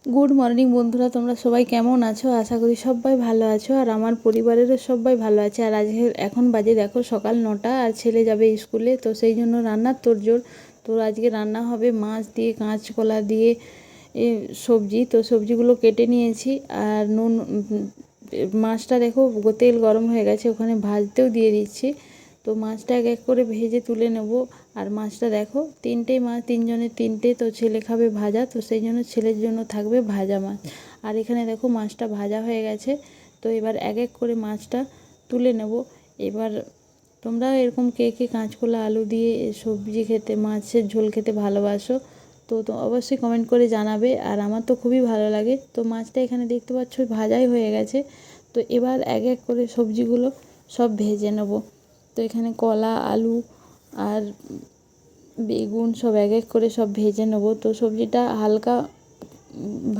Good morning বন্ধুরা, তোমরা সবাই কেমন আছো? আশা করি সবাই ভালো আছো, আর আমার পরিবারেরও সবাই ভালো আছে। আর আজকে এখন বাজে দেখো সকাল 9টা, আর ছেলে যাবে স্কুলে, তো সেই জন্য রান্নার তোড়জোড়। তো আজকে রান্না হবে মাছ দিয়ে, কাঁচকলা দিয়ে সবজি। তো সবজিগুলো কেটে নিয়েছি, আর নুন, মাছটা দেখো তেল গরম হয়ে গেছে, ওখানে ভাজতেও দিয়ে দিচ্ছি। তো মাছটা এক এক করে ভেজে তুলে নেব। আর মাছটা দেখো তিনটেই মাছ, তিনজনের তিনটে, তো ছেলে খাবে ভাজা, তো সেই জন্য ছেলের জন্য থাকবে ভাজা মাছ। আর এখানে দেখো মাছটা ভাজা হয়ে গেছে। তো এবার এক এক করে মাছটা তুলে নেব। এবার তোমরা এরকম কে কে কাঁচকলা আলু দিয়ে সবজি খেতে, মাছের ঝোল খেতে ভালোবাসো, তো অবশ্যই কমেন্ট করে জানাবে। আর আমার তো খুবই ভালো লাগে। তো মাছটা এখানে দেখতে পাচ্ছ ভাজাই হয়ে গেছে। তো এবার এক এক করে সবজিগুলো সব ভেজে নেব। তো এখানে কলা, আলু আর বেগুন সব এক এক করে সব ভেজে নেব। তো সবজিটা হালকা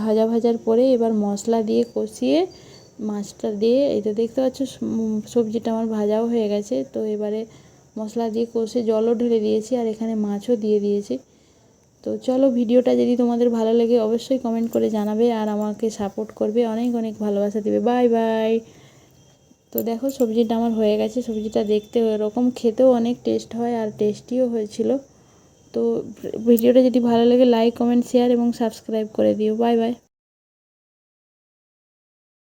ভাজার পরে এবার মশলা দিয়ে কষিয়ে মাছটা দিয়ে, এই তো দেখতে পাচ্ছ সবজিটা আমার ভাজাও হয়ে গেছে। তো এবারে মশলা দিয়ে কষে জলও ঢেলে দিয়েছি, আর এখানে মাছও দিয়ে দিয়েছি। তো চলো, ভিডিওটা যদি তোমাদের ভালো লাগে অবশ্যই কমেন্ট করে জানাবে, আর আমাকে সাপোর্ট করবে, অনেক অনেক ভালোবাসা দেবে। Bye bye. তো দেখো সবজিটা আমার হয়ে গেছে। সবজিটা দেখতে এরকম, খেতেও অনেক টেস্ট হয়, আর টেস্টিও হয়েছিল। তো ভিডিওটা যদি ভালো লাগে লাইক, কমেন্ট, শেয়ার এবং সাবস্ক্রাইব করে দিও। Bye bye.